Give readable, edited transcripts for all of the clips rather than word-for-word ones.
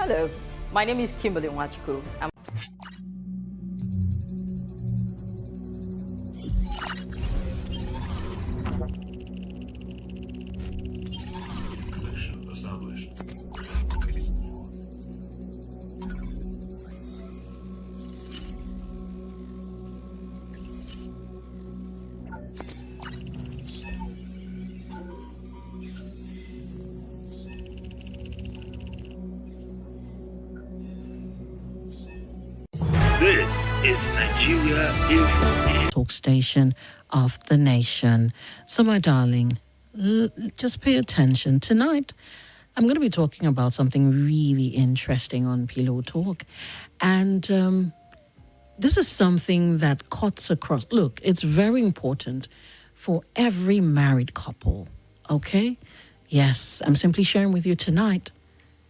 Hello, my name is Kimberly Nwachukwu. Connection established. This is Nigeria Info. Talk station of the nation. So, my darling, just pay attention. Tonight, I'm going to be talking about something really interesting on Pillow Talk. And this is something that cuts across. Look, it's very important for every married couple, okay? Yes, I'm simply sharing with you tonight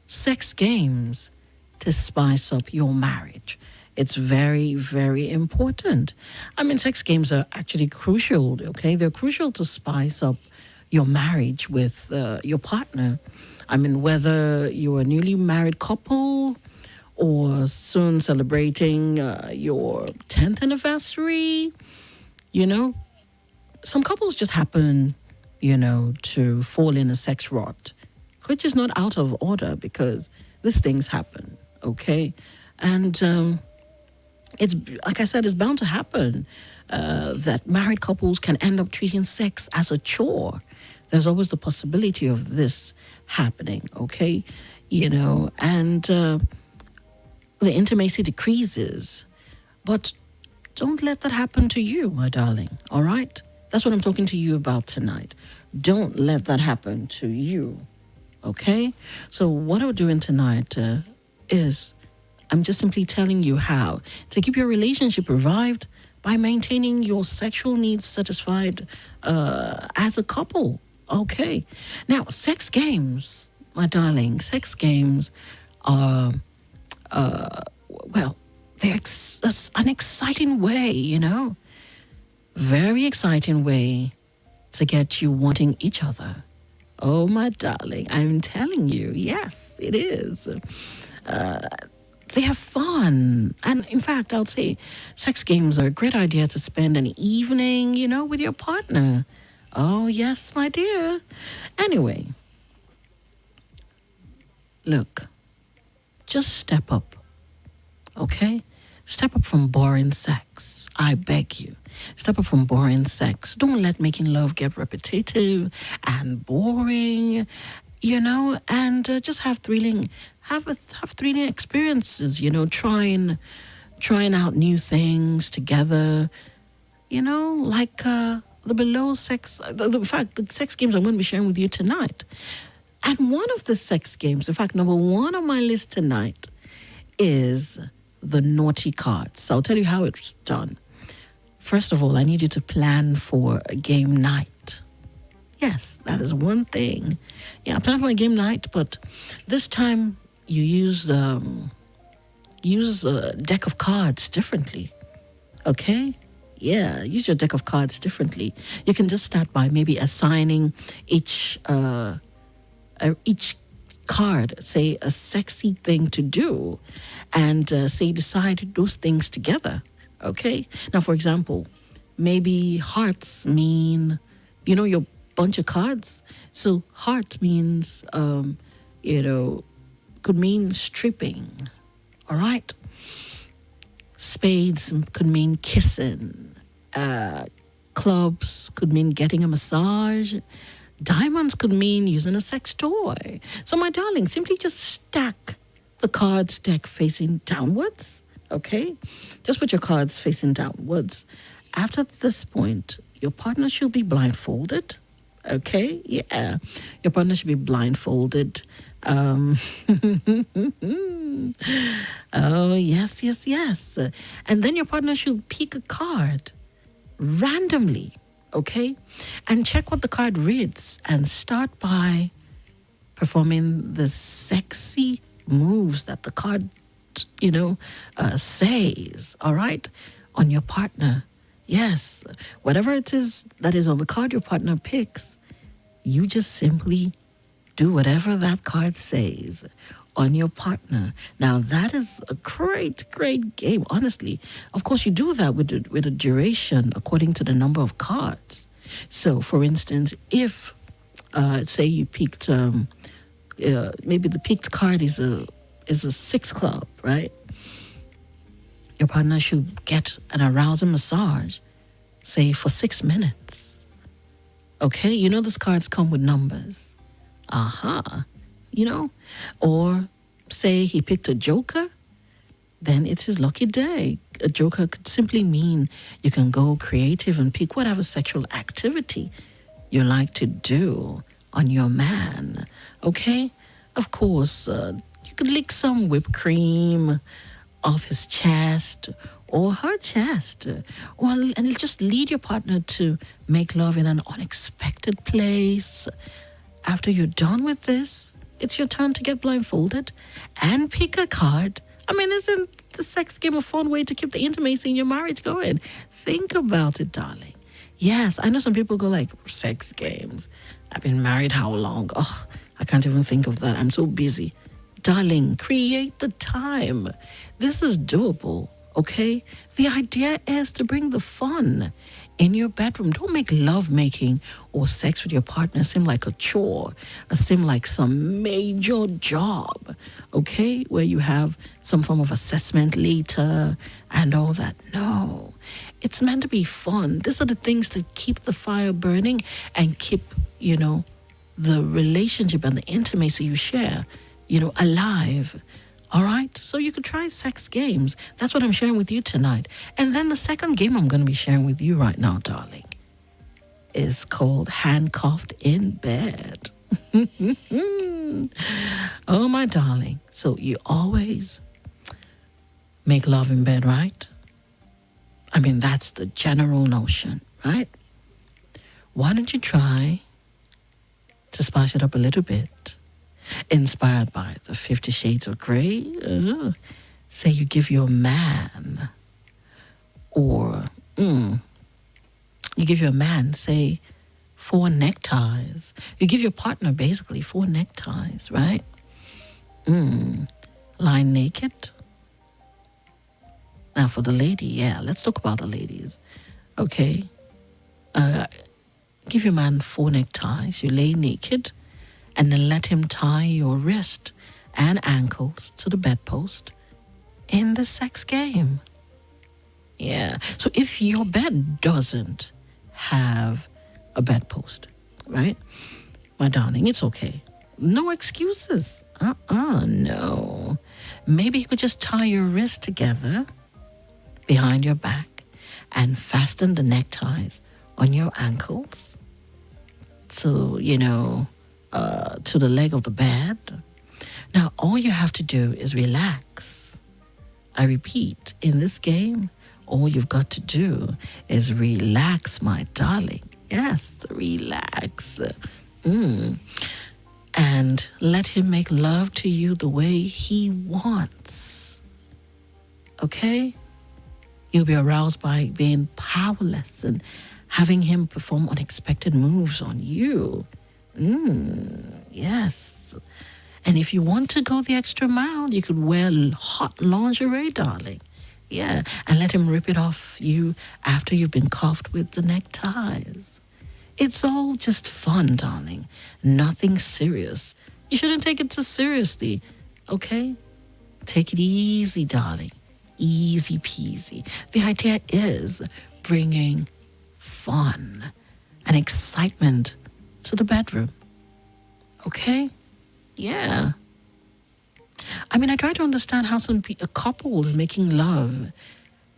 sex games to spice up your marriage. It's very, very important. I mean, sex games are actually crucial, okay? They're crucial to spice up your marriage with your partner. I mean, whether you're a newly married couple or soon celebrating your 10th anniversary, you know, some couples just happen, to fall in a sex rut, which is not out of order because these things happen, okay? And it's, like I said, it's bound to happen that married couples can end up treating sex as a chore. There's always the possibility of this happening, okay? And the intimacy decreases. But don't let that happen to you, my darling, all right? That's what I'm talking to you about tonight. Don't let that happen to you, okay? So what I'm doing tonight is I'm just simply telling you how to keep your relationship revived by maintaining your sexual needs satisfied as a couple. Okay. Now, sex games, my darling, sex games are, they're an exciting way, very exciting way to get you wanting each other. Oh, my darling, I'm telling you, yes, it is. They have fun. And in fact, I would say sex games are a great idea to spend an evening, with your partner. Oh, yes, my dear. Anyway, look, just step up, okay? Step up from boring sex. I beg you. Step up from boring sex. Don't let making love get repetitive and boring, and just have thrilling experiences, trying out new things together, like the below sex, in fact, the sex games I'm going to be sharing with you tonight. And one of the sex games, in fact, number one on my list tonight is the naughty cards. So I'll tell you how it's done. First of all, I need you to plan for a game night. Yes, that is one thing. Yeah, plan for a game night, but this time you use a deck of cards differently. Okay? Yeah, use your deck of cards differently. You can just start by maybe assigning each card, say, a sexy thing to do, and say decide those things together. Okay? Now, for example, maybe hearts mean, your bunch of cards. So heart means, could mean stripping. All right? Spades could mean kissing. Clubs could mean getting a massage. Diamonds could mean using a sex toy. So, my darling, simply just stack the cards deck facing downwards. Okay? Just put your cards facing downwards. After this point, your partner should be blindfolded. Okay? Yeah. Your partner should be blindfolded. Oh, yes. And then your partner should pick a card randomly, okay? And check what the card reads and start by performing the sexy moves that the card, says, all right, on your partner. Yes, whatever it is that is on the card your partner picks, you just simply do whatever that card says on your partner. Now that is a great, great game. Honestly, of course, you do that with a duration according to the number of cards. So, for instance, if say you picked, maybe the picked card is a six club, right? Your partner should get an arousing massage, say for 6 minutes. Okay, you know these cards come with numbers. Aha, you know, or say he picked a joker, then it's his lucky day. A joker could simply mean you can go creative and pick whatever sexual activity you like to do on your man. Okay, of course, you could lick some whipped cream off his chest or her chest, and just lead your partner to make love in an unexpected place. After you're done with this, it's your turn to get blindfolded and pick a card. I mean, isn't the sex game a fun way to keep the intimacy in your marriage going? Think about it, darling. Yes, I know some people go like, sex games. I've been married how long? Oh, I can't even think of that. I'm so busy. Darling, create the time. This is doable, okay? The idea is to bring the fun in your bedroom. Don't make love making or sex with your partner seem like a chore, or seem like some major job, okay? Where you have some form of assessment later and all that. No, it's meant to be fun. These are the things that keep the fire burning and keep, the relationship and the intimacy you share, alive. All right? So you could try sex games. That's what I'm sharing with you tonight. And then the second game I'm going to be sharing with you right now, darling, is called Handcuffed in Bed. Oh, my darling. So you always make love in bed, right? I mean, that's the general notion, right? Why don't you try to spice it up a little bit? Inspired by the 50 Shades of Grey, say you give your man, or you give your man, say, 4 neckties. You give your partner basically 4 neckties, right? Lying naked. Now for the lady, let's talk about the ladies. Okay, give your man 4 neckties. You lay naked, and then let him tie your wrist and ankles to the bedpost in the sex game. Yeah. So if your bed doesn't have a bedpost, right, my darling, it's okay. No excuses. No. Maybe you could just tie your wrists together behind your back and fasten the neckties on your ankles to, to the leg of the bed. Now, all you have to do is relax. I repeat, in this game, all you've got to do is relax, my darling. Yes, relax. And let him make love to you the way he wants. Okay? You'll be aroused by being powerless and having him perform unexpected moves on you. Yes. And if you want to go the extra mile, you could wear hot lingerie, darling. Yeah, and let him rip it off you after you've been cuffed with the neckties. It's all just fun, darling. Nothing serious. You shouldn't take it too seriously, okay? Take it easy, darling. Easy peasy. The idea is bringing fun and excitement to the bedroom. Okay? Yeah. I mean, I try to understand how a couple is making love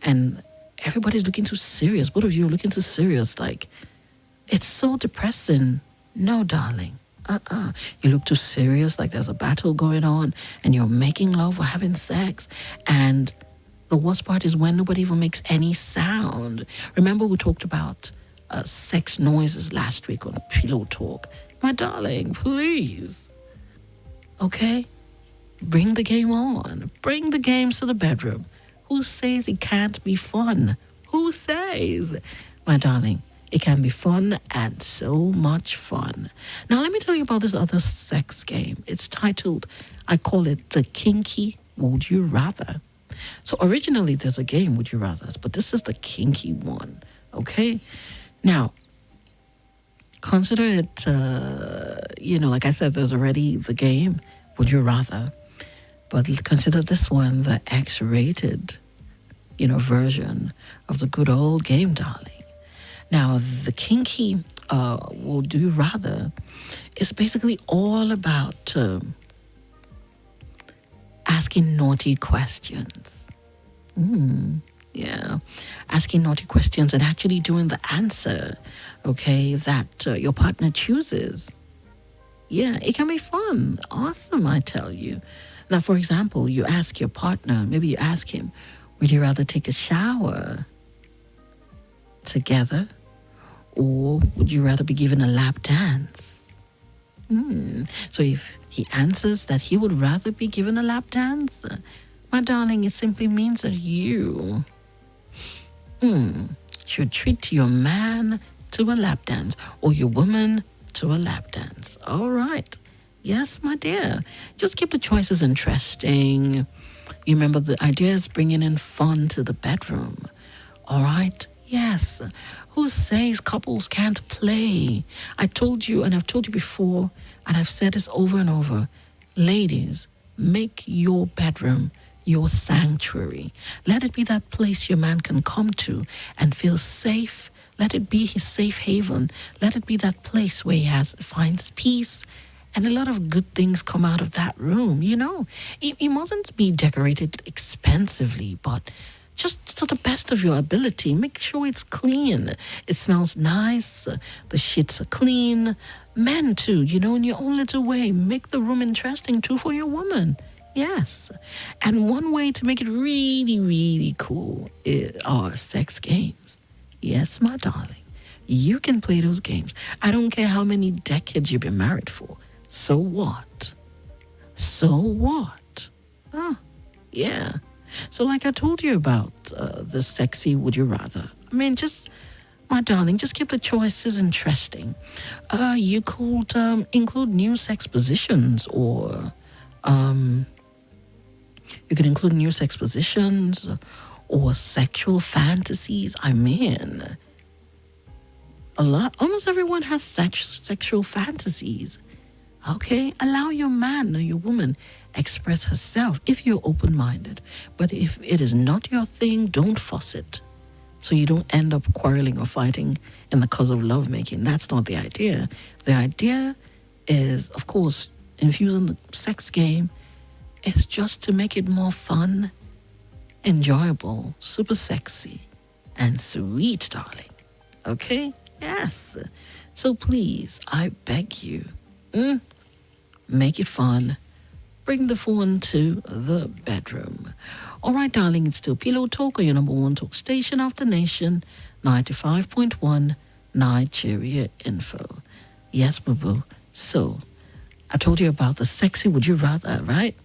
and everybody's looking too serious. Both of you are looking too serious. Like, it's so depressing. No, darling. You look too serious, like there's a battle going on and you're making love or having sex. And the worst part is when nobody even makes any sound. Remember we talked about sex noises last week on Pillow Talk. My darling, please. Okay? Bring the game on. Bring the games to the bedroom. Who says it can't be fun? Who says? My darling, It can be fun and so much fun. Now, let me tell you about this other sex game. It's titled, I call it the Kinky Would You Rather. So originally there's a game, Would You Rather, but this is the kinky one, okay? Now, consider it, like I said, there's already the game, Would You Rather, but consider this one the X-rated, version of the good old game, darling. Now, the kinky Would You Rather is basically all about asking naughty questions. Yeah, asking naughty questions and actually doing the answer, okay, that your partner chooses. Yeah, it can be fun. Awesome, I tell you. Now, for example, you ask your partner, maybe you ask him, would you rather take a shower together, or would you rather be given a lap dance? So if he answers that he would rather be given a lap dance, my darling, it simply means that you should treat your man to a lap dance or your woman to a lap dance. All right. Yes, my dear. Just keep the choices interesting. You remember the idea is bringing in fun to the bedroom. All right? Yes. Who says couples can't play? I told you, and I've told you before, and I've said this over and over. Ladies, make your bedroom your sanctuary. Let it be that place your man can come to and feel safe. Let it be his safe haven. Let it be that place where finds peace, and a lot of good things come out of that room. It mustn't be decorated expensively, but just to the best of your ability. Make sure it's clean. It smells nice. The sheets are clean. Men too, in your own little way. Make the room interesting too for your woman. Yes. And one way to make it really, really cool are sex games. Yes, my darling. You can play those games. I don't care how many decades you've been married for. So what? So what? Yeah. So like I told you about the sexy Would You Rather. My darling, just keep the choices interesting. You could include new sex positions, or you could include new sex positions or sexual fantasies. Almost everyone has sexual fantasies. Okay, allow your man or your woman express herself if you're open-minded. But if it is not your thing, don't force it, so you don't end up quarreling or fighting in the cause of lovemaking. That's not the idea. The idea is, of course, infusing the sex game is just to make it more fun, enjoyable, super sexy, and sweet, darling. Okay? Yes. So please, I beg you, make it fun. Bring the phone to the bedroom. All right, darling, it's still Pillow Talk, or your number one talk station of the nation, 95.1 Nigeria Info. Yes, boo-boo. So, I told you about the sexy Would You Rather, right?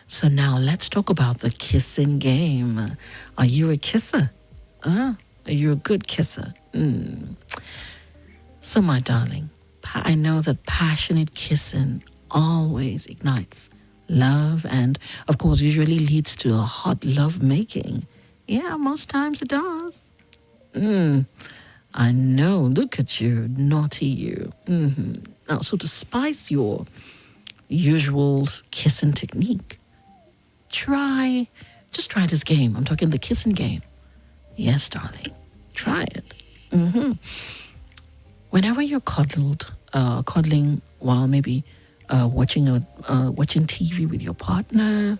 So now let's talk about the kissing game. Are you a kisser? Are you a good kisser? So, my darling, I know that passionate kissing always ignites love and, of course, usually leads to a hot love making. Yeah, most times it does. I know. Look at you. Naughty you. Now, so to spice your usual kissing technique, just try this game. I'm talking the kissing game. Yes, darling. Try it. Whenever you're cuddling while maybe watching TV with your partner,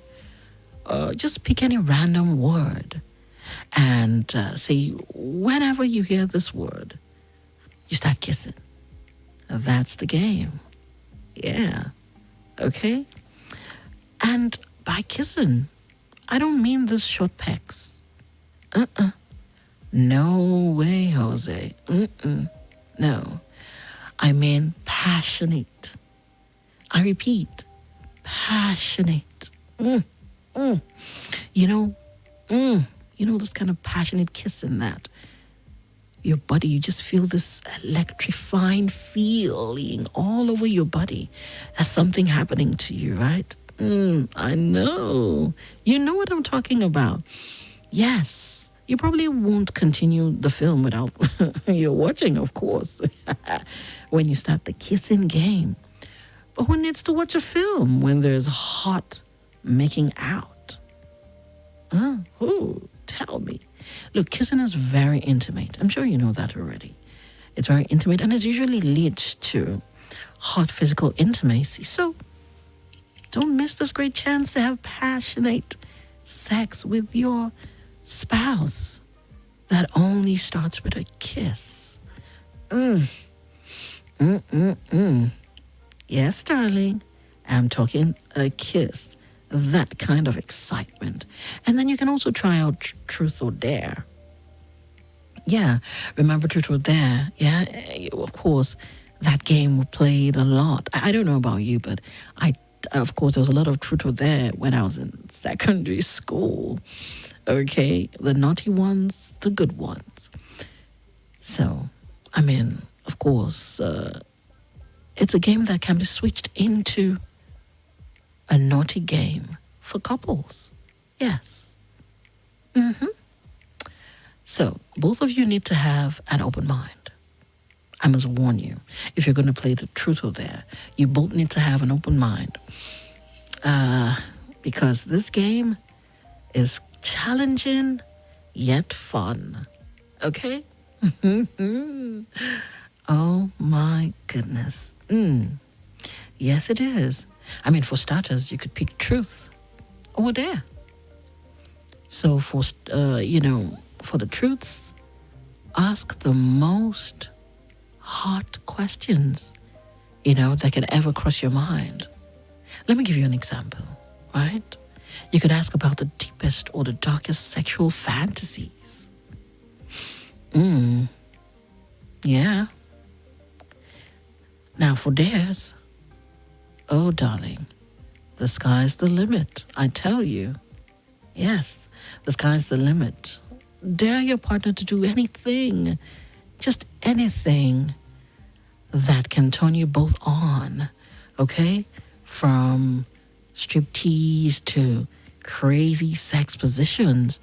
just pick any random word and say, whenever you hear this word, you start kissing. That's the game. Yeah. Okay? And by kissing, I don't mean this short pecks. No way, Jose. No. I mean passionate. I repeat, passionate. You know this kind of passionate kissing that your body, you just feel this electrifying feeling all over your body as something happening to you, right? I know. You know what I'm talking about. Yes. You probably won't continue the film without you're watching, of course, when you start the kissing game. But who needs to watch a film when there's hot making out? Who? Tell me. Look, kissing is very intimate. I'm sure you know that already. It's very intimate and it usually leads to hot physical intimacy. So don't miss this great chance to have passionate sex with your spouse that only starts with a kiss. Yes, darling. I'm talking a kiss. That kind of excitement. And then you can also try out Truth or Dare. Yeah, remember Truth or Dare? Yeah, of course, that game we played a lot. I don't know about you, but of course, there was a lot of Truth or Dare when I was in secondary school. Okay, the naughty ones, the good ones. So, I mean, of course, it's a game that can be switched into a naughty game for couples. Yes. So, both of you need to have an open mind. I must warn you, if you're going to play the Truth or Dare, you both need to have an open mind. Because this game is challenging yet fun. Okay? Oh my goodness. Yes, it is. I mean, for starters, you could pick Truth or Dare. So for the truths, ask the most hot questions, that can ever cross your mind. Let me give you an example, right? You could ask about the deepest or the darkest sexual fantasies. Yeah. Now for dares, oh darling, the sky's the limit, I tell you. Yes, the sky's the limit. Dare your partner to do anything, just anything that can turn you both on, okay? From striptease to crazy sex positions.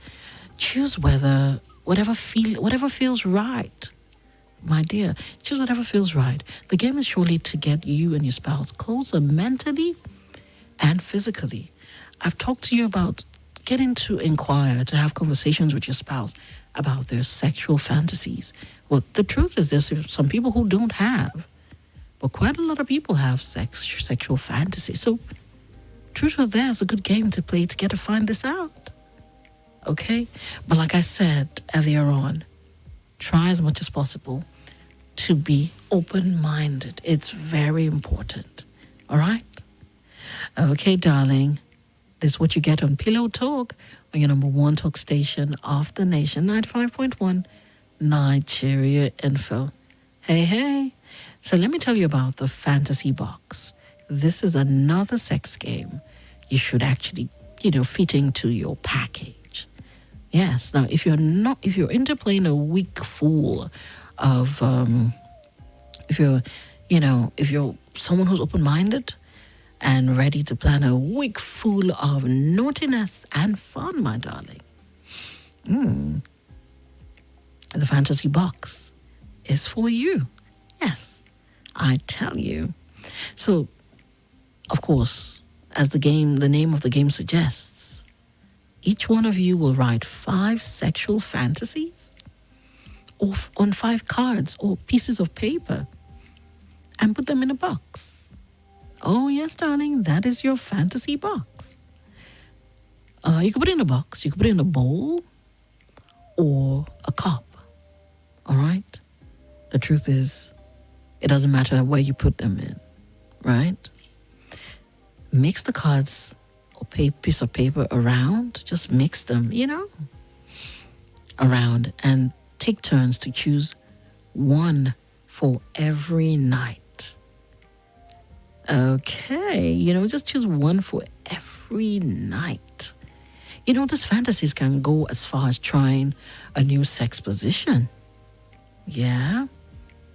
Choose whatever feels right. My dear, choose whatever feels right. The game is surely to get you and your spouse closer mentally and physically. I've talked to you about getting to inquire, to have conversations with your spouse about their sexual fantasies. Well, the truth is there's some people who don't have, but quite a lot of people have sexual fantasies. So, Truth or Dare is a good game to play to get to find this out. Okay? But like I said earlier on, try as much as possible to be open-minded. It's very important. All right? Okay, darling. This is what you get on Pillow Talk, on your number one talk station of the nation, 95.1 Nigeria Info. Hey. So let me tell you about the Fantasy Box. This is another sex game you should actually, fit into your package. Yes. Now, if you're into playing a week full of, if you're someone who's open-minded and ready to plan a week full of naughtiness and fun, my darling, the Fantasy Box is for you. Yes, I tell you. So, of course, as the name of the game suggests, each one of you will write 5 sexual fantasies on 5 cards or pieces of paper and put them in a box. Oh, yes, darling, that is your fantasy box. You could put it in a box, you could put it in a bowl or a cup. All right? The truth is, it doesn't matter where you put them in, right? Mix the cards or piece of paper around. Just mix them, around, and take turns to choose one for every night. Okay, just choose one for every night. These fantasies can go as far as trying a new sex position. Yeah.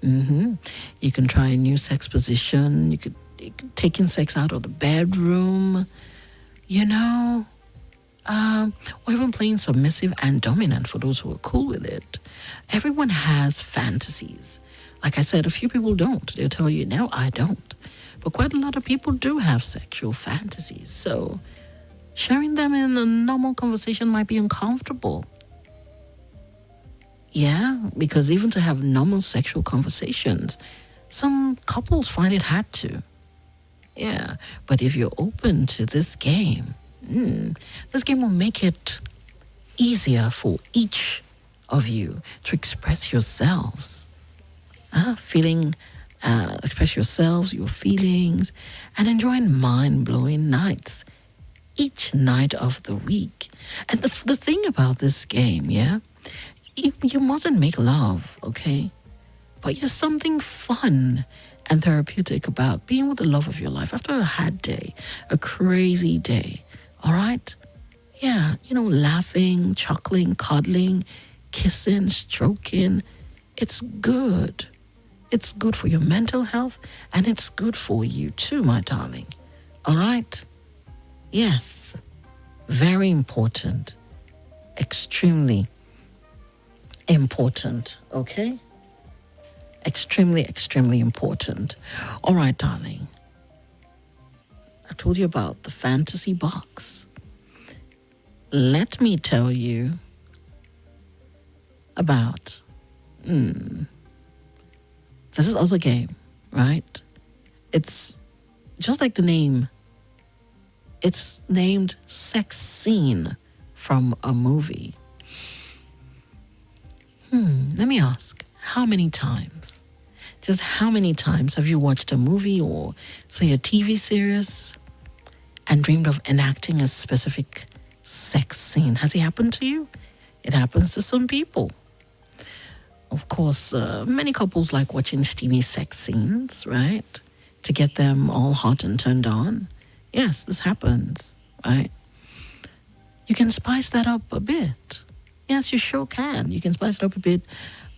You can try a new sex position. You could taking sex out of the bedroom. You know, or even playing submissive and dominant for those who are cool with it. Everyone has fantasies. Like I said, a few people don't. They'll tell you, no, I don't. But quite a lot of people do have sexual fantasies. So sharing them in a normal conversation might be uncomfortable. Yeah, because even to have normal sexual conversations, some couples find it hard to. Yeah, but if you're open to this game, this game will make it easier for each of you to express yourselves. Express yourselves, your feelings, and enjoying mind-blowing nights each night of the week. And the thing about this game, yeah, you mustn't make love, okay? But there's something fun and therapeutic about being with the love of your life after a hard day, a crazy day, all right? Yeah, laughing, chuckling, cuddling, kissing, stroking. It's good. It's good for your mental health, and it's good for you too, my darling. All right? Yes. Very important. Extremely important, okay? Extremely, extremely important. All right, darling. I told you about the fantasy box. Let me tell you about this other game, right? It's just like the name. It's named Sex Scene from a movie. Let me ask, how many times? Just how many times have you watched a movie or, say, a TV series and dreamed of enacting a specific sex scene? Has it happened to you? It happens to some people. Of course, many couples like watching steamy sex scenes, right? To get them all hot and turned on. Yes, this happens, right? You can spice that up a bit. Yes, you sure can. You can spice it up a bit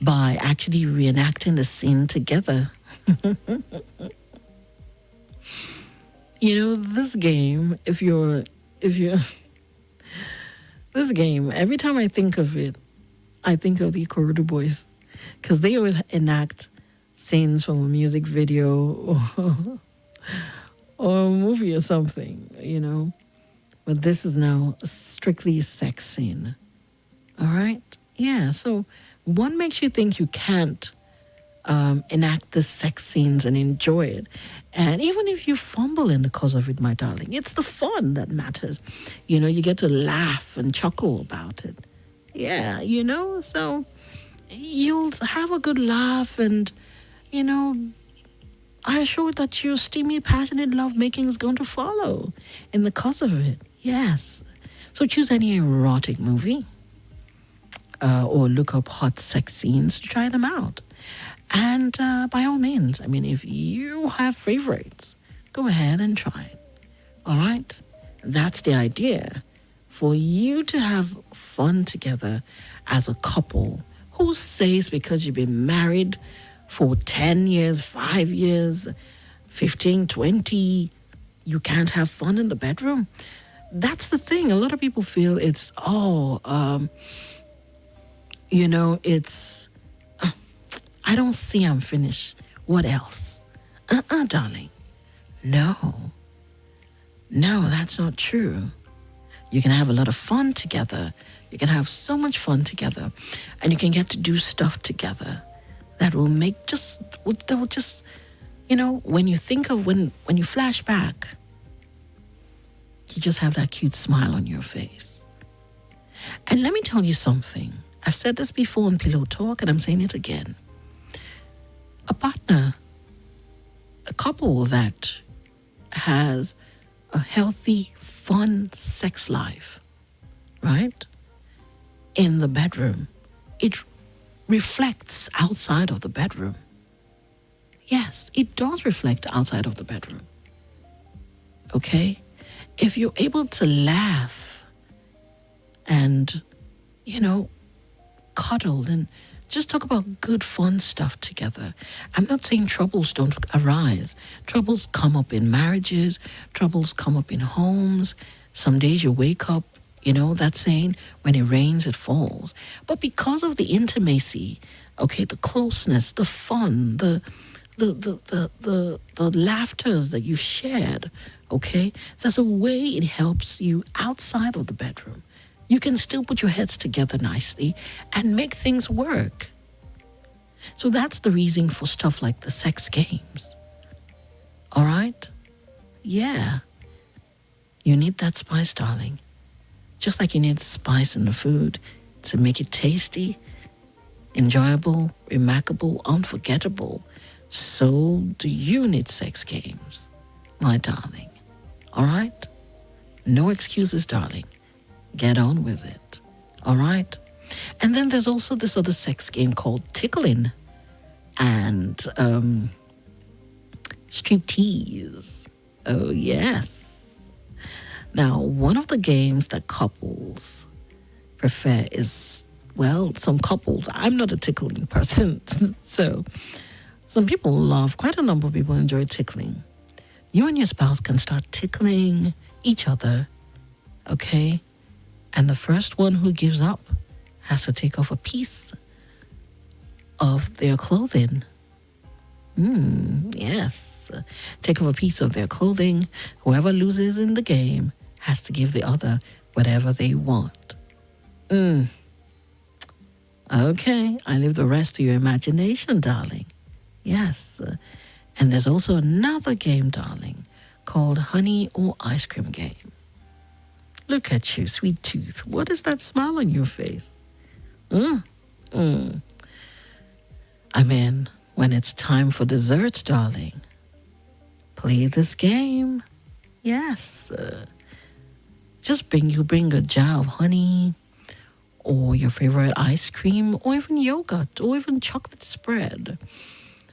by actually reenacting the scene together. This game, this game, every time I think of it, I think of the Corridor Boys, because they always enact scenes from a music video or a movie or something. But this is now a strictly sex scene. All right? Yeah, so one makes you think you can't enact the sex scenes and enjoy it. And even if you fumble in the cause of it, my darling, it's the fun that matters. You get to laugh and chuckle about it. Yeah, so you'll have a good laugh and, I assure that your steamy, passionate lovemaking is going to follow in the cause of it. Yes. So choose any erotic movie or look up hot sex scenes to try them out. And by all means, if you have favorites, go ahead and try it. All right? That's the idea. For you to have fun together as a couple. Who says because you've been married for 10 years, 5 years, 15, 20, you can't have fun in the bedroom? That's the thing. A lot of people feel it's, it's, I don't see I'm finished. What else? Darling. No, that's not true. You can have a lot of fun together. You can have so much fun together. And you can get to do stuff together that will make when you think of when you flash back, you just have that cute smile on your face. And let me tell you something. I've said this before in Pillow Talk, and I'm saying it again. A partner, a couple that has a healthy, fun sex life, right? In the bedroom, it reflects outside of the bedroom. Yes, it does reflect outside of the bedroom. Okay? If you're able to laugh and, cuddle and just talk about good, fun stuff together. I'm not saying troubles don't arise. Troubles come up in marriages, troubles come up in homes. Some days you wake up, that saying, when it rains, it falls. But because of the intimacy, okay, the closeness, the fun, the laughters that you've shared, okay, there's a way it helps you outside of the bedroom. You can still put your heads together nicely and make things work. So that's the reason for stuff like the sex games. All right? Yeah. You need that spice, darling. Just like you need spice in the food to make it tasty, enjoyable, remarkable, unforgettable, so do you need sex games, my darling. All right? No excuses, darling. Get on with it. All right? And then there's also this other sex game called tickling and striptease. Oh, yes. Now, one of the games that couples prefer is, well, some couples, I'm not a tickling person, so some people love, quite a number of people enjoy tickling. You and your spouse can start tickling each other, okay? And the first one who gives up has to take off a piece of their clothing. Yes. Take off a piece of their clothing. Whoever loses in the game has to give the other whatever they want. Okay, I leave the rest to your imagination, darling. Yes. And there's also another game, darling, called Honey or Ice Cream Game. Look at you, sweet tooth. What is that smile on your face? I mean, when it's time for dessert, darling, play this game. Yes. Just bring a jar of honey or your favorite ice cream or even yogurt or even chocolate spread.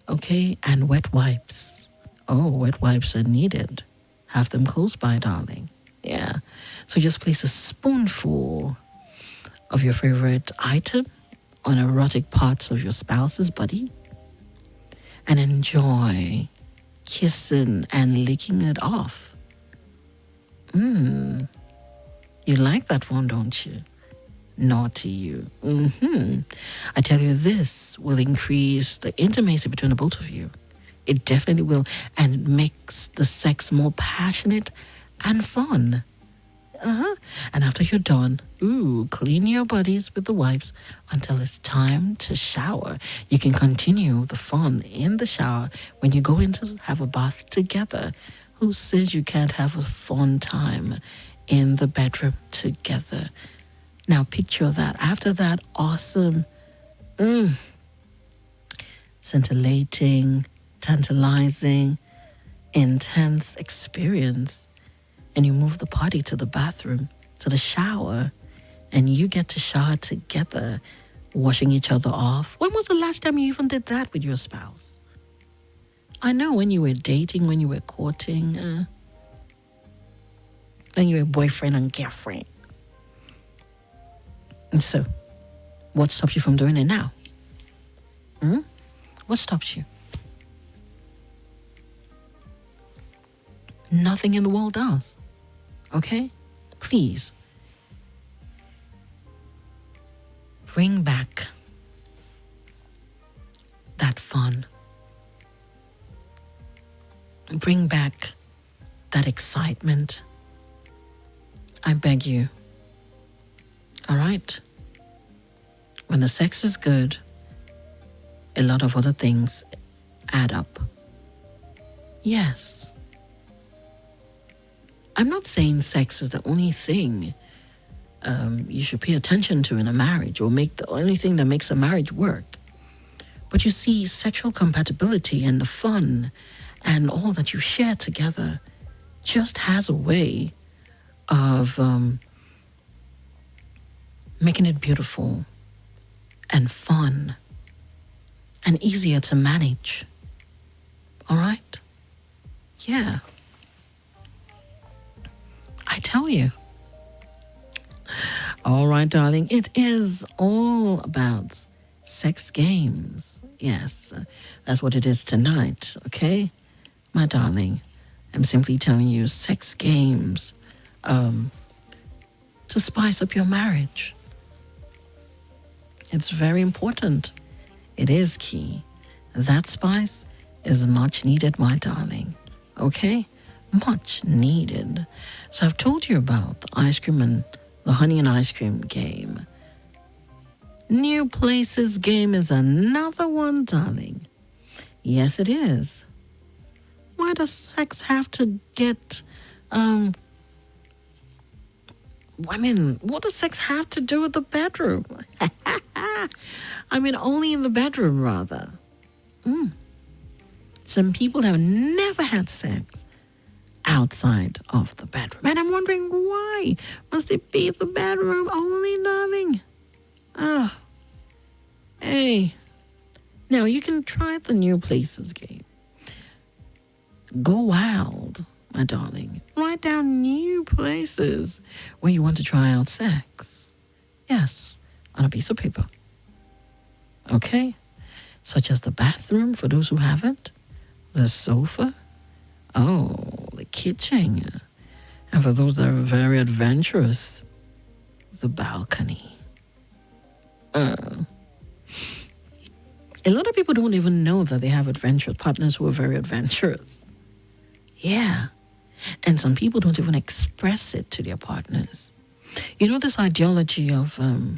Okay? And wet wipes. Oh, wet wipes are needed. Have them close by, darling. Yeah. So just place a spoonful of your favorite item on erotic parts of your spouse's body and enjoy kissing and licking it off. You like that one, don't you? Naughty you. I tell you, this will increase the intimacy between the both of you. It definitely will. And it makes the sex more passionate and fun. And after you're done, clean your bodies with the wipes until it's time to shower. You can continue the fun in the shower when you go in to have a bath together. Who says you can't have a fun time in the bedroom together? Now picture that. After that awesome, scintillating, tantalizing, intense experience, and you move the party to the bathroom, to the shower, and you get to shower together, washing each other off. When was the last time you even did that with your spouse? I know when you were dating, when you were courting, then you were boyfriend and girlfriend. And so, what stops you from doing it now? What stops you? Nothing in the world does. Okay? Please. Bring back that fun. Bring back that excitement. I beg you. All right? When the sex is good, a lot of other things add up. Yes. I'm not saying sex is the only thing you should pay attention to in a marriage or make the only thing that makes a marriage work. But you see, sexual compatibility and the fun and all that you share together just has a way of making it beautiful and fun and easier to manage. All right? Yeah. I tell you. All right, darling. It is all about sex games. Yes, that's what it is tonight, okay? My darling, I'm simply telling you sex games to spice up your marriage. It's very important. It is key. That spice is much needed, my darling. Okay? Much needed. So I've told you about the ice cream and the honey and ice cream game. New Places game is another one, darling. Yes, it is. Why does sex have to get, what does sex have to do with the bedroom? Only in the bedroom, rather. Some people have never had sex outside of the bedroom. And I'm wondering why. Must it be the bedroom only, darling? Hey. Now, you can try the New Places game. Go wild, my darling. Write down new places where you want to try out sex. Yes, on a piece of paper. Okay? Such as the bathroom, for those who haven't, the sofa, the kitchen, and for those that are very adventurous, the balcony. A lot of people don't even know that they have adventurous partners who are very adventurous. Yeah. And some people don't even express it to their partners. You know this ideology of, I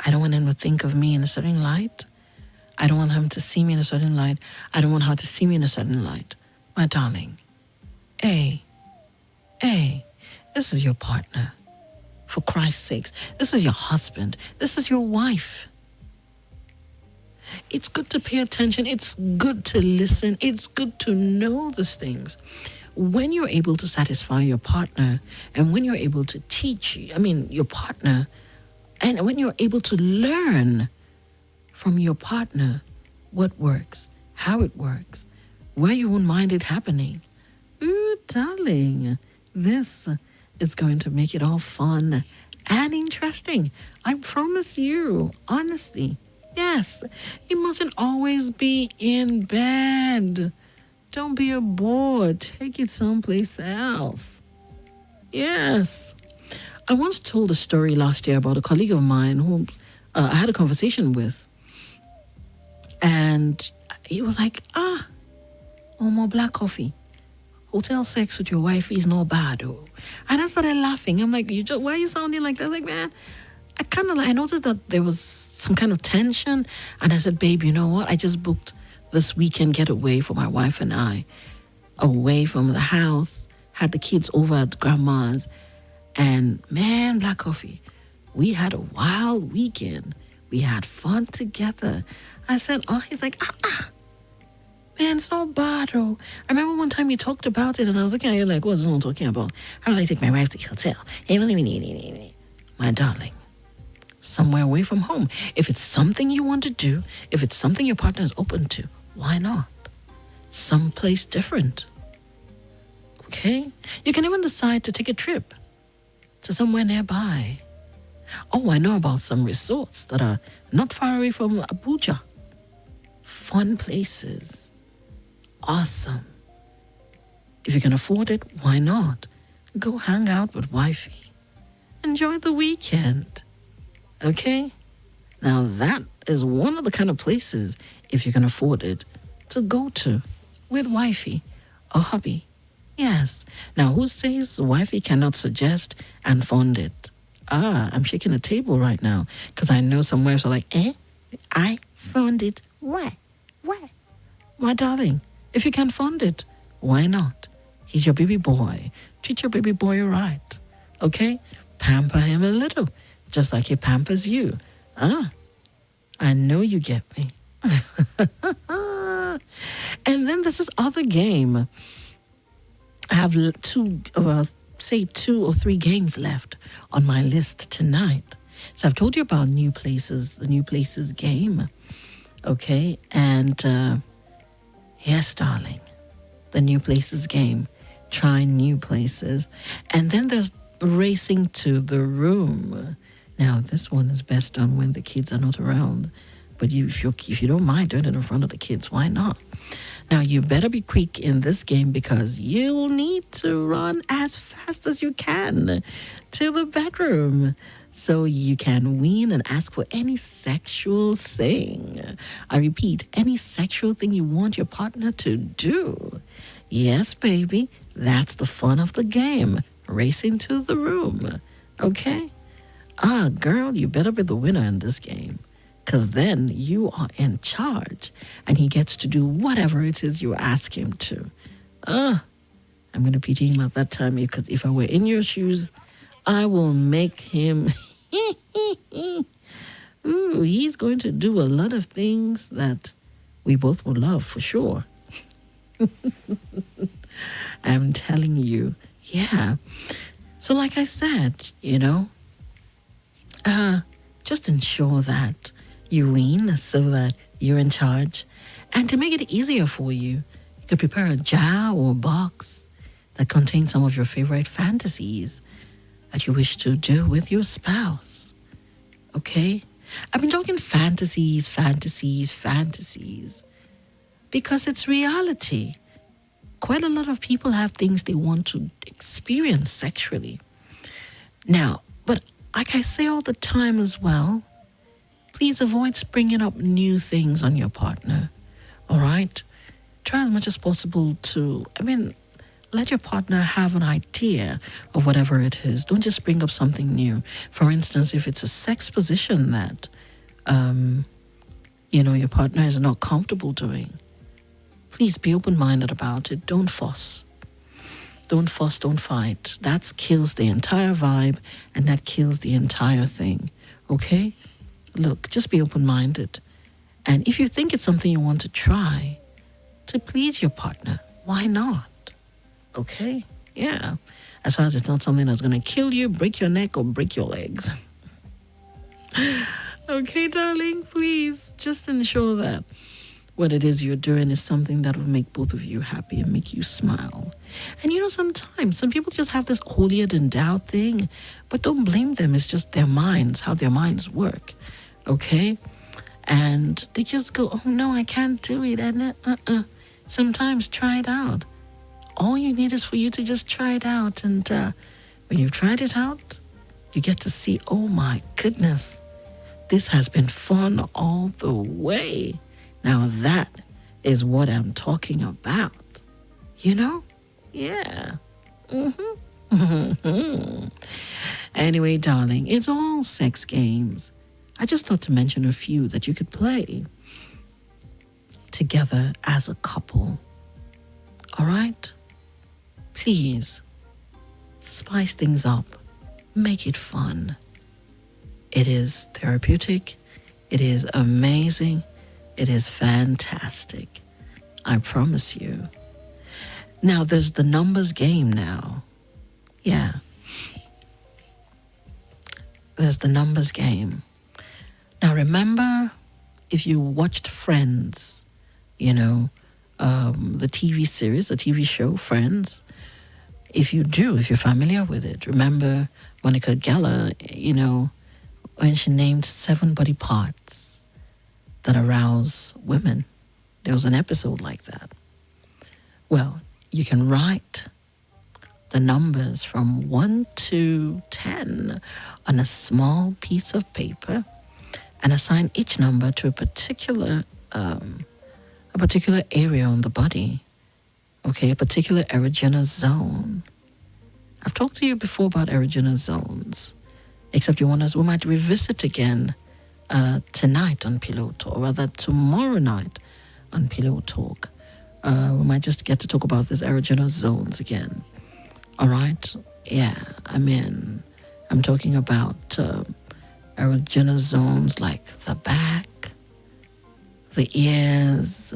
don't want him to think of me in a certain light. I don't want him to see me in a certain light. I don't want her to see me in a certain light. My darling, hey, this is your partner. For Christ's sakes, this is your husband. This is your wife. It's good to pay attention. It's good to listen. It's good to know these things. When you're able to satisfy your partner and when you're able to teach, your partner, and when you're able to learn from your partner what works, how it works, where you won't mind it happening. Ooh, darling, this is going to make it all fun and interesting. I promise you, honestly. Yes, it mustn't always be in bed. Don't be a bore. Take it someplace else. Yes. I once told a story last year about a colleague of mine who I had a conversation with. And he was like, more BlaqCoffee. Hotel sex with your wife is not bad, oh. And I started laughing. I'm like, why are you sounding like that? I was like, man, I noticed that there was some kind of tension. And I said, babe, you know what? I just booked this weekend getaway for my wife and I. Away from the house. Had the kids over at grandma's. And man, BlaqCoffee, we had a wild weekend. We had fun together. I said, he's like, man, it's not bad, oh. I remember one time you talked about it, and I was looking at you like, what's this one talking about? How would I take my wife to the hotel? My darling, somewhere away from home. If it's something you want to do, if it's something your partner is open to, why not? Someplace different. Okay? You can even decide to take a trip to somewhere nearby. I know about some resorts that are not far away from Abuja. Fun places. Awesome. If you can afford it, why not? Go hang out with wifey. Enjoy the weekend. Okay? Now that is one of the kind of places, if you can afford it, to go to with wifey or hubby. Yes. Now who says wifey cannot suggest and fund it? I'm shaking a table right now because I know some wives are like, I fund it. Why? My darling, if you can fund it, why not? He's your baby boy. Treat your baby boy right. Okay? Pamper him a little, just like he pampers you. I know you get me. And then there's this other game. I have two or three games left on my list tonight. So I've told you about the New Places game. Okay? And yes, darling, the New Places game. Try new places. And then there's racing to the room. Now, this one is best done when the kids are not around. But if you don't mind doing it in front of the kids, why not? Now, you better be quick in this game because you'll need to run as fast as you can to the bedroom so you can win and ask for any sexual thing. I repeat, any sexual thing you want your partner to do. Yes, baby, that's the fun of the game. Racing to the room. Okay? Girl, you better be the winner in this game. Because then you are in charge and he gets to do whatever it is you ask him to. I'm going to pity him at that time because if I were in your shoes, I will make him. Ooh, he's going to do a lot of things that we both will love for sure. I'm telling you, yeah. So like I said, just ensure that you win so that you're in charge. And to make it easier for you, you could prepare a jar or a box that contains some of your favorite fantasies that you wish to do with your spouse. Okay? I've been talking fantasies, because it's reality. Quite a lot of people have things they want to experience sexually. Now, but like I say all the time as well, please avoid springing up new things on your partner. All right? Try as much as possible to, let your partner have an idea of whatever it is. Don't just bring up something new. For instance, if it's a sex position that, your partner is not comfortable doing, please be open-minded about it. Don't fuss. Don't fuss, don't fight. That kills the entire vibe and that kills the entire thing. Okay? Look, just be open-minded. And if you think it's something you want to try to please your partner, why not? Okay? Yeah. As far as it's not something that's going to kill you, break your neck, or break your legs. Okay, darling? Please, just ensure that what it is you're doing is something that will make both of you happy and make you smile. And sometimes some people just have this holier than thou thing, but don't blame them. It's just their minds, how their minds work. Okay? And they just go, oh no, I can't do it. And sometimes try it out. All you need is for you to just try it out. And when you've tried it out, you get to see, oh my goodness, this has been fun all the way. Now that is what I'm talking about. Yeah. Anyway, darling, it's all sex games. I just thought to mention a few that you could play together as a couple. All right? Please, spice things up. Make it fun. It is therapeutic. It is amazing. It is fantastic. I promise you. Now, there's the numbers game now. Yeah. There's the numbers game. Now, remember, if you watched Friends, the TV series, the TV show Friends, if you're familiar with it, remember Monica Geller, when she named 7 body parts that arouse women. There was an episode like that. Well, you can write the numbers from 1 to 10 on a small piece of paper and assign each number to a particular area on the body. Okay, a particular erogenous zone. I've talked to you before about erogenous zones, except we might revisit again tonight on Pillow Talk, or rather tomorrow night on Pillow Talk. We might just get to talk about these erogenous zones again. All right? Yeah, I'm talking about erogenous zones like the back, the ears,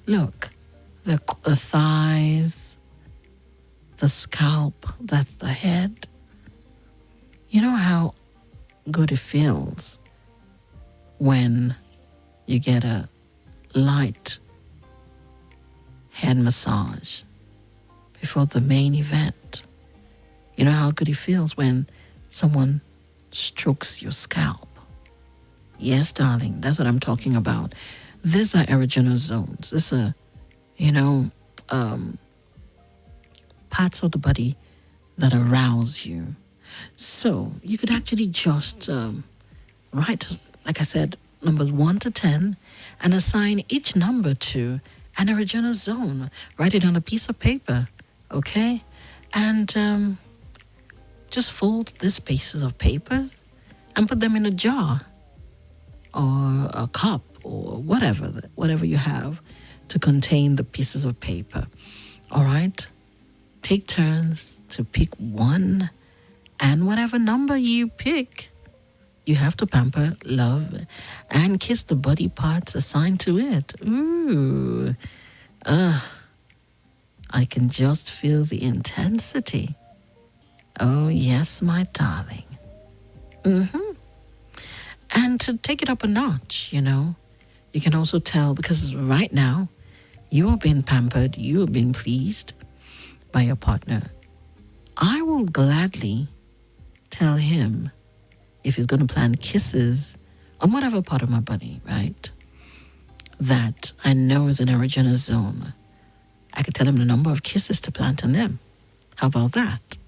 look, the thighs, the scalp, that's the head. You know how good it feels when you get a light head massage before the main event. You know how good it feels when someone strokes your scalp. Yes, darling, that's what I'm talking about. These are erogenous zones. These are, you know, parts of the body that arouse you. So you could actually just write, like I said, numbers 1 to 10 and assign each number to an erogenous zone. Write it on a piece of paper, okay? And just fold these pieces of paper and put them in a jar or a cup or whatever you have to contain the pieces of paper. All right? Take turns to pick one, and whatever number you pick, you have to pamper, love, and kiss the body parts assigned to it. Ooh. I can just feel the intensity. Oh, yes, my darling. And to take it up a notch, you can also tell, because right now, you are being pampered, you are being pleased by your partner. I will gladly tell him if he's going to plan kisses on whatever part of my body, right, that I know is an erogenous zone. I could tell him the number of kisses to plant on them. How about that?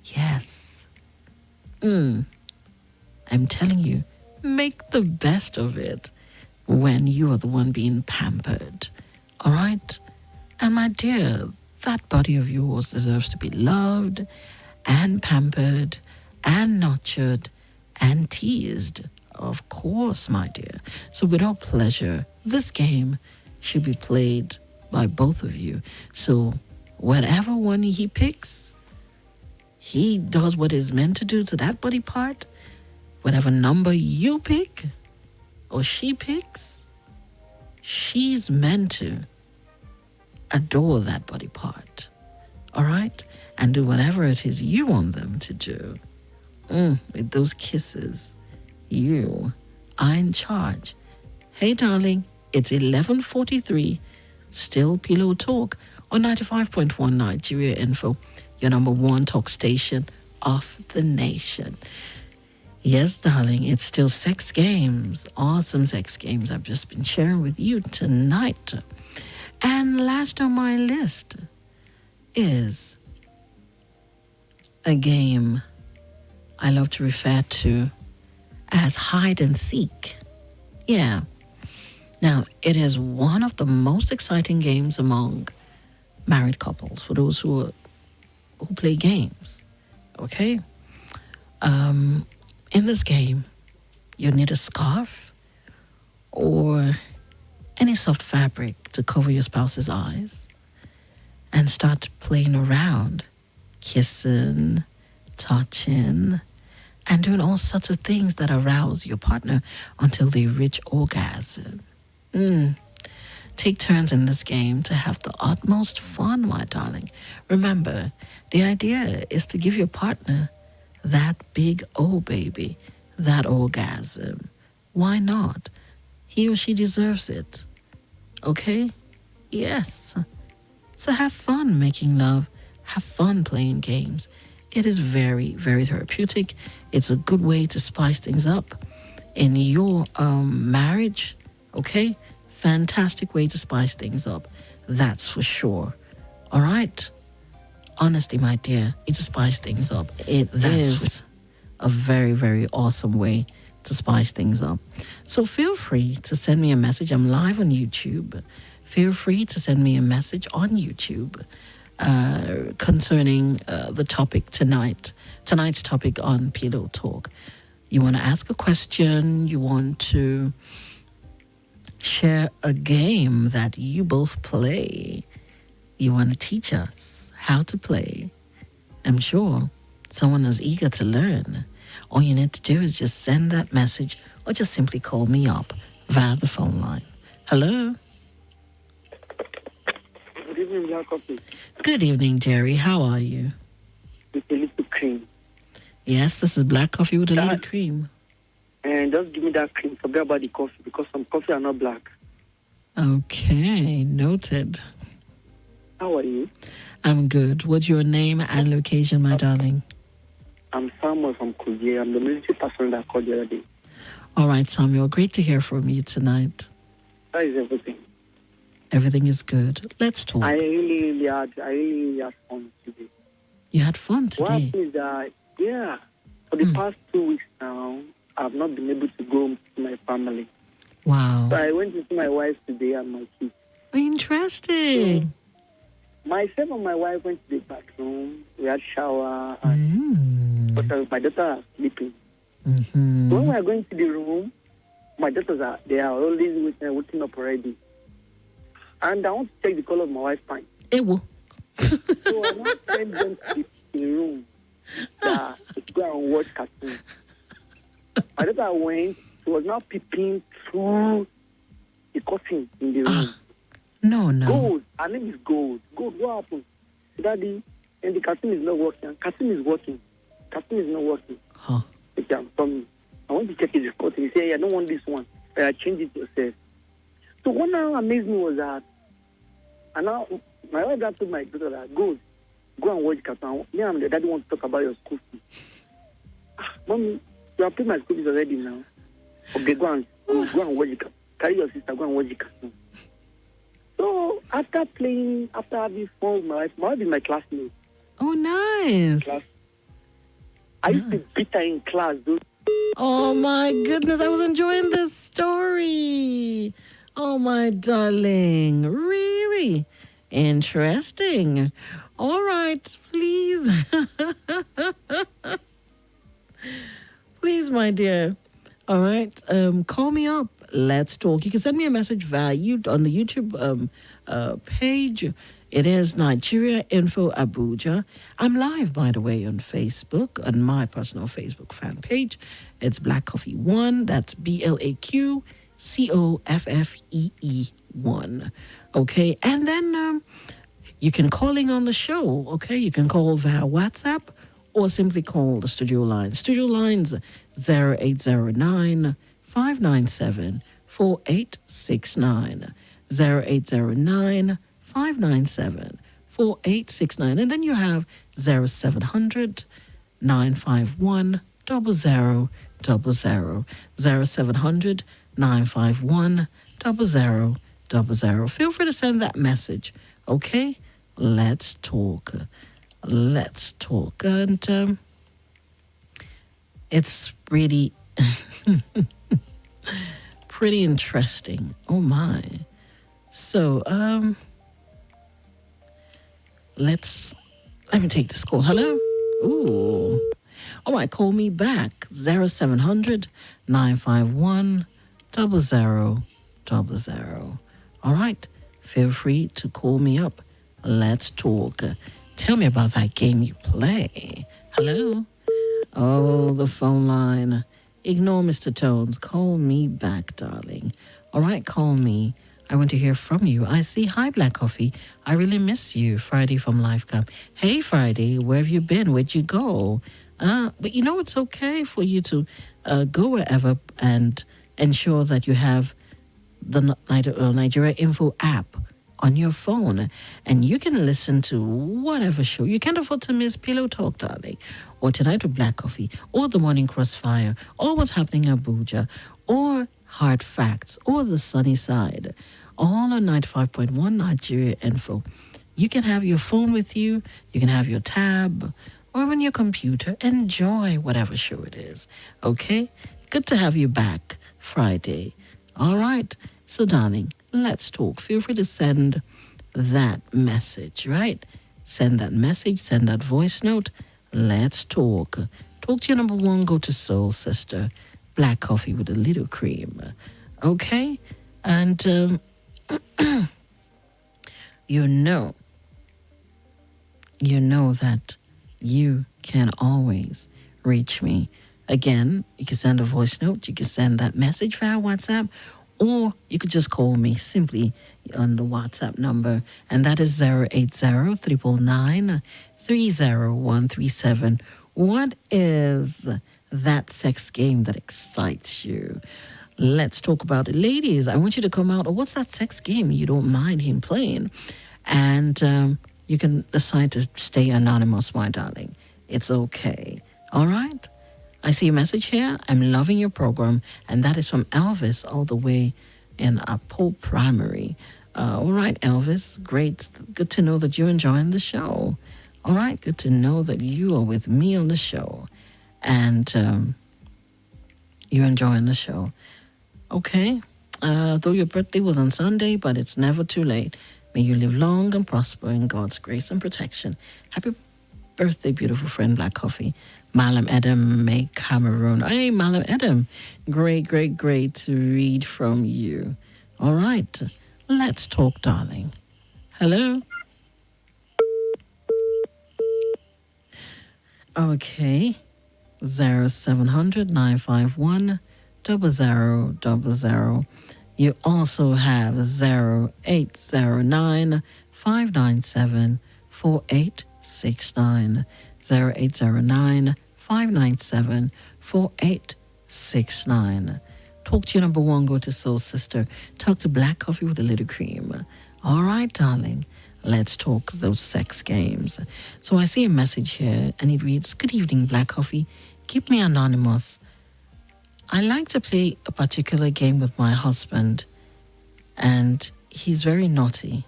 Yes. I'm telling you, make the best of it when you are the one being pampered. All right? And my dear, that body of yours deserves to be loved and pampered and nurtured and teased. Of course, my dear. So without pleasure, this game should be played by both of you. So whatever one he picks, he does what is meant to do to that body part. Whatever number you pick or she picks, she's meant to adore that body part. All right? And do whatever it is you want them to do. With those kisses, you are in charge. Hey, darling, it's 11:43. Still Pillow Talk on 95.1 Nigeria Info, your number one talk station of the nation. Yes, darling, it's still sex games, awesome sex games I've just been sharing with you tonight. And last on my list is a game I love to refer to as hide and seek. Yeah. Now, it is one of the most exciting games among married couples, for those who play games. Okay? In this game, you need a scarf or any soft fabric to cover your spouse's eyes and start playing around, kissing, touching, and doing all sorts of things that arouse your partner until they reach orgasm. Take turns in this game to have the utmost fun, my darling. Remember, the idea is to give your partner that big oh baby, that orgasm. Why not? He or she deserves it. Okay? Yes. So have fun making love. Have fun playing games. It is very, very therapeutic. It's a good way to spice things up in your marriage. Okay? Fantastic way to spice things up. That's for sure. All right? Honestly, my dear, it spices things up. That's a very, very awesome way to spice things up. So feel free to send me a message. I'm live on YouTube. Feel free to send me a message on YouTube concerning the topic tonight. Tonight's topic on Pillow Talk. You want to ask a question. You want to share a game that you both play. You want to teach us how to play. I'm sure someone is eager to learn. All you need to do is just send that message or just simply call me up via the phone line. Hello? Good evening, BlaqCoffee. Good evening, Jerry. How are you? With a little cream. Yes, this is black coffee with a little cream. And just give me that cream. Forget about the coffee because some coffee are not black. Okay, noted. How are you? I'm good. What's your name and location, my darling? I'm Samuel from Korea. I'm the military person that called the other day. All right, Samuel, great to hear from you tonight. That is everything. Everything is good. Let's talk. I really had fun today. You had fun What today. happened is that, for the past 2 weeks now, I've not been able to go to my family. Wow. So I went to see my wife today and my kids. Interesting. Myself and my wife went to the bathroom. We had shower, and but my daughter are sleeping. Mm-hmm. When we are going to the room, my daughters are always waking up already. And I want to check the color of my wife's pants. It will. So I want to send them to the room to go and watch cartoons. My daughter went, she was now peeping through the curtain in the room. No. Gold, her name is Gold. Gold, what happened? Daddy, and the cartoon is not working. Cartoon is working. Cartoon is not working. Huh. Okay, I'm coming. I want to check his report. He said, I don't want this one. I change it yourself. So what now amazed me was that, and now my wife got told my daughter that, go and watch cartoon. Me and the daddy want to talk about your school fees. Mommy, you have paid my school fees already now. Okay, go and watch the cartoon. Carry your sister, go and watch the cartoon. So after having fun with my wife is my classmate. Oh, nice. I used to beat her in class, though. Oh, my goodness. I was enjoying this story. Oh, my darling. Really interesting. All right. Please. Please, my dear. All right. Call me up. Let's talk. You can send me a message via on the YouTube page. It is Nigeria Info Abuja. I'm live, by the way, on Facebook, on my personal Facebook fan page. It's BlaqCoffee 1. That's BlaqCoffee 1. Okay, and then you can call in on the show. Okay, you can call via WhatsApp or simply call the studio line. Studio lines 0809 597 4869 0809 597 4869, and then you have 0700 951 0000 0700 951 0000. Feel free to send that message. Okay, let's talk. And it's pretty pretty interesting. Oh my. So let me take this call. Hello? Ooh. All right, call me back. 0700 951 0000. All right, feel free to call me up. Let's talk. Tell me about that game you play. Hello? Oh, the phone line. Ignore Mr. Tones. Call me back, darling. All right, call me. I want to hear from you. I see. Hi, BlaqCoffee. I really miss you. Friday from Life Camp. Hey, Friday, where have you been? Where'd you go? But you know, it's okay for you to go wherever and ensure that you have the Nigeria Info app on your phone, and you can listen to whatever show. You can't afford to miss Pillow Talk, darling, or Tonight with BlaqCoffee, or The Morning Crossfire, or What's Happening in Abuja, or Hard Facts, or The Sunny Side, all on 95.1 Nigeria Info. You can have your phone with you, you can have your tab, or even your computer. Enjoy whatever show it is, okay? Good to have you back Friday. All right, so darling, let's talk. Feel free to send that message, right? Send that message, send that voice note. Let's talk. Talk to your number one, go to Soul Sister. BlaqCoffee with a little cream. Okay? And you know that you can always reach me. Again, you can send a voice note, you can send that message via WhatsApp, or you could just call me simply on the WhatsApp number, and that is 080-999-30137. What is that sex game that excites you? Let's talk about it. Ladies, I want you to come out. Or what's that sex game you don't mind him playing? And you can decide to stay anonymous, my darling. It's okay. All right. I see a message here. I'm loving your program. And that is from Elvis, all the way in Apo Primary. All right, Elvis. Great. Good to know that you're enjoying the show. All right. Good to know that you are with me on the show. And you're enjoying the show. Okay. Though your birthday was on Sunday, but it's never too late. May you live long and prosper in God's grace and protection. Happy birthday, beautiful friend, BlaqCoffee. Malam Adam, May Cameroon. Hey, Malam Adam. Great, great, great to read from you. All right. Let's talk, darling. Hello? Okay. 0700 951 0000. You also have 0809 597 4869. 0809 597 4869. Talk to your number one, go to Soul Sister. Talk to BlaqCoffee with a little cream. All right, darling. Let's talk those sex games. So I see a message here and it reads, "Good evening, BlaqCoffee. Keep me anonymous. I like to play a particular game with my husband and he's very naughty."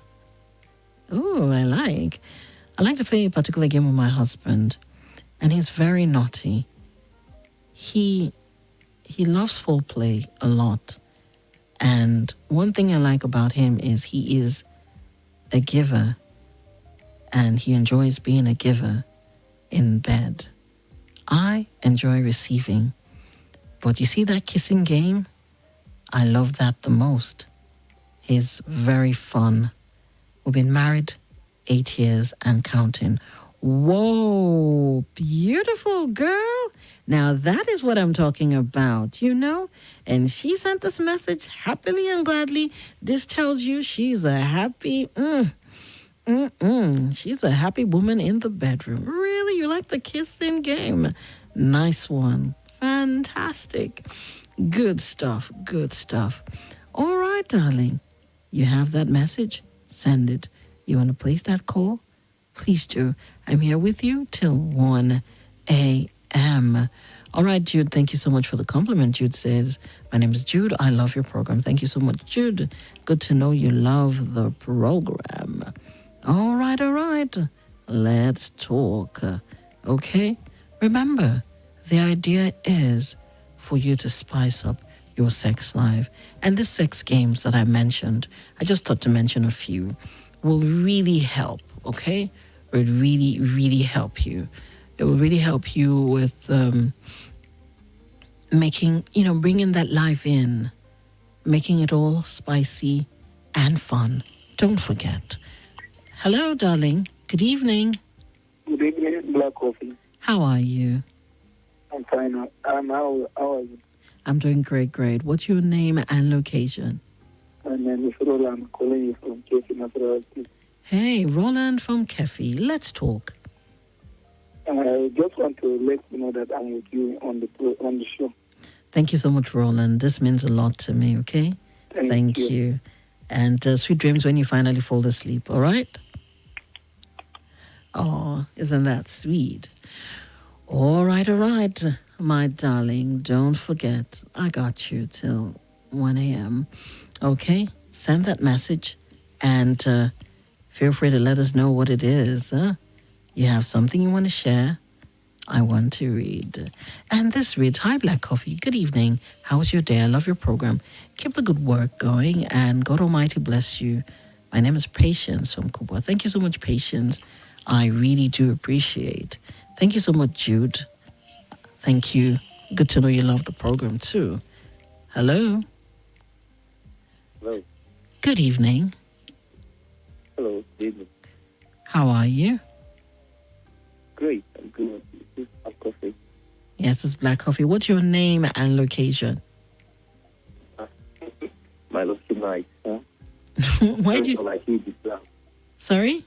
Oh, I like to play a particular game with my husband and he's very naughty. He loves foreplay a lot. And one thing I like about him is he is a giver and he enjoys being a giver in bed. I enjoy receiving. But you see that kissing game? I love that the most. He's very fun. We've been married 8 years and counting. Whoa, beautiful girl. Now that is what I'm talking about, you know? And she sent this message happily and gladly. This tells you she's a happy, she's a happy woman in the bedroom. Really? You like the kissing game? Nice one. Fantastic. Good stuff. Good stuff. All right, darling. You have that message? Send it. You want to place that call? Please do. I'm here with you till 1 a.m. All right, Jude, thank you so much for the compliment. Jude says, "My name is Jude. I love your program." Thank you so much, Jude. Good to know you love the program. All right, all right. Let's talk. Okay? Remember, the idea is for you to spice up your sex life. And the sex games that I mentioned, I just thought to mention a few, will really help, okay? It will really, really help you. It will really help you with making, bringing that life in, making it all spicy and fun. Don't forget. Hello, darling. Good evening. Good evening, BlaqCoffee. How are you? I'm fine. How are you? I'm doing great, great. What's your name and location? My name is Roland. I'm calling you from Kefi, Natural. Hey, Roland from Kefi. Let's talk. I just want to let you know that I'm with you on the show. Thank you so much, Roland. This means a lot to me, okay? Thank you. And sweet dreams when you finally fall asleep, all right? Oh, isn't that sweet? All right, my darling. Don't forget, I got you till 1 a.m. Okay? Send that message and feel free to let us know what it is. You have something you want to share? I want to read. And this reads, "Hi, BlaqCoffee. Good evening. How was your day? I love your program. Keep the good work going and God Almighty bless you. My name is Patience from Kuba." Thank you so much, Patience. I really do appreciate. Thank you so much, Jude. Thank you. Good to know you love the program too. Hello. Hello. Good evening. Hello, good evening. How are you? Great, I'm good. This is BlaqCoffee. Yes, it's BlaqCoffee. What's your name and location? My lucky night, huh? Why do you... Like you did now. Sorry?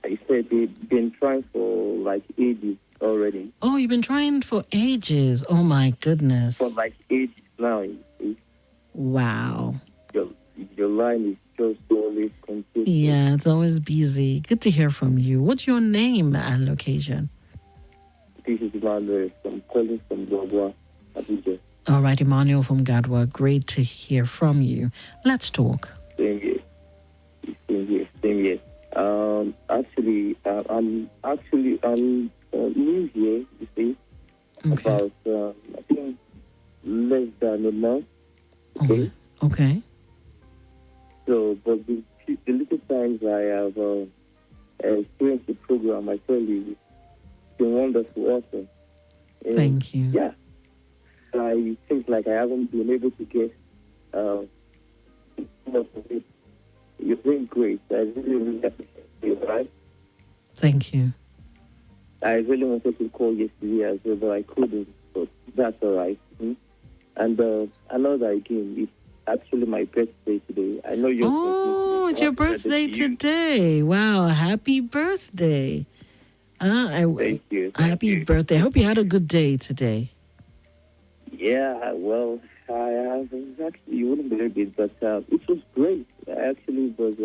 I said they've been trying for like ages already. Oh, you've been trying for ages. Oh, my goodness. For like ages now. You see. Wow. Your line is just always consistent. Yeah, it's always busy. Good to hear from you. What's your name and location? This is Emmanuel. I'm calling from Abuja, Abuja. All right, Emmanuel from Gadwa. Great to hear from you. Let's talk. Same here. Same here. I'm new here, you see, Okay. about, I think, less than a month. Okay. Okay. So, but the little times I have experienced the program, I tell you, it's been wonderful, awesome. And Thank you. Yeah. I think like I haven't been able to get enough of it. You're doing great. I really appreciate you, right? Thank you. I really wanted to call yesterday as well, but I couldn't. But that's all right. And another again, it's actually my birthday today. I know you're. Oh, it's your birthday today. Wow, happy birthday. Thank you. Happy birthday. I hope you had a good day today. Yeah, well, I have actually, you wouldn't believe it, but it was great. I actually was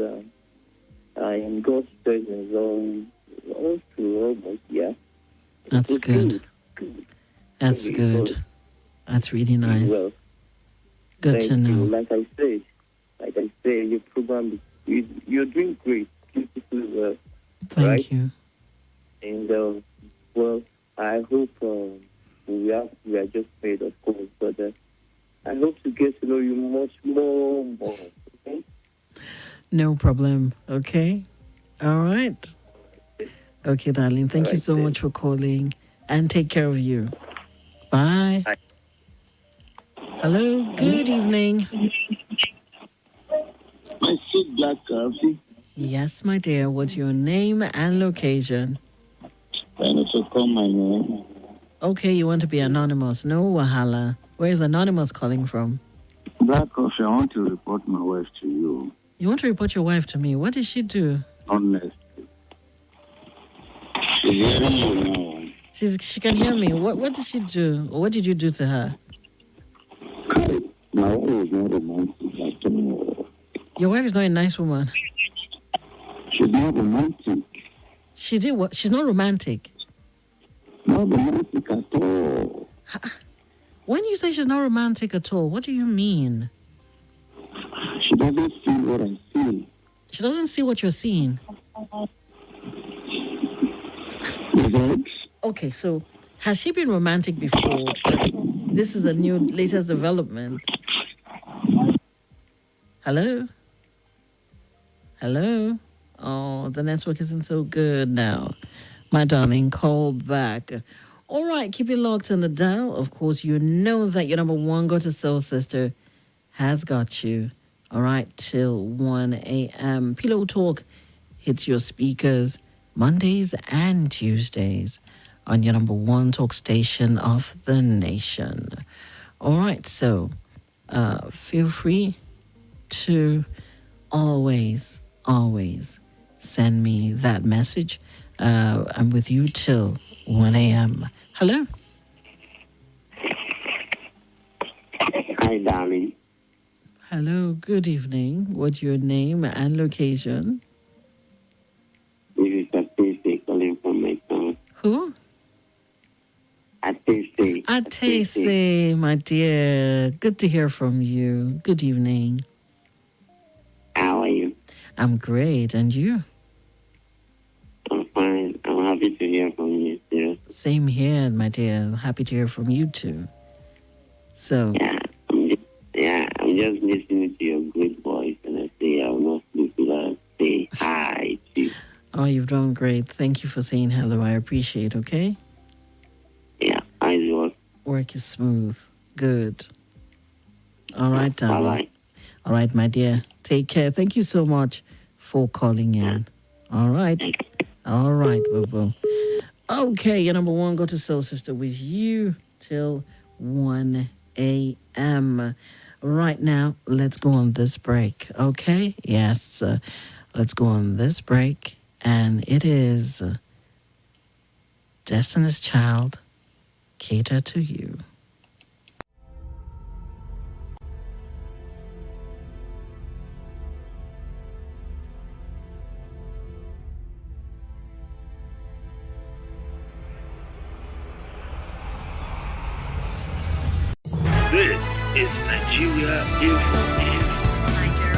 in God's presence all through almost, yeah. That's good. Good. That's Really good. good. That's really nice. Well, Good thank to know. you. Like I said, your program, you're doing great. Beautifully well. Thank right? you. And, well, I hope we are just made, of course, but I hope to get to know you much more, okay? No problem. Okay. All right. Okay, darling. Thank All you right, so then. much for calling and take care of you. Bye. Bye. Hello. Good evening. I see BlaqCoffee, Yes, my dear. What's your name and location? and also call my name. Okay, you want to be anonymous. No wahala. Where is anonymous calling from? BlaqCoffee, I want to report my wife to you. You want to report your wife to me. What did she do? Honest. She's hearing you now. She can hear me. What did she do? What did you do to her? My wife is not romantic at all. Your wife is not a nice woman. She's not romantic. She did what? She's not romantic. Not romantic at all. When you say she's not romantic at all, what do you mean? She doesn't see what I see. She doesn't see what you're seeing. Right? Okay, so has she been romantic before? But this is a new, latest development. Hello? Hello? Oh, the network isn't so good now. My darling, call back. All right, keep it locked on the dial. Of course, you know that your number one go-to soul sister has got you. All right, till 1 a.m. Pillow Talk hits your speakers Mondays and Tuesdays on your number one talk station of the nation. All right, so feel free to always send me that message. I'm with you till 1 a.m. Hello? Hi, darling. Hello, good evening. What's your name and location? This is Atese calling from my town. Who? Atese. Atese, my dear. Good to hear from you. Good evening. How are you? I'm great. And you? I'm fine. I'm happy to hear from you, dear. Same here, my dear. Happy to hear from you too. So, I'm just listening to your great voice, and I say I will not sleep without say hi to you. oh, you've done great. Thank you for saying hello. I appreciate, okay? Yeah, I work. Work is smooth. Good. All right, darling. Bye-bye. All right, my dear. Take care. Thank you so much for calling in. All right. All right, boo-boo. Okay, your number one go-to soul sister with you till 1 a.m. Right now, let's go on this break, okay? Yes, let's go on this break. And it is Destiny's Child, Cater to You. is Nigeria Info.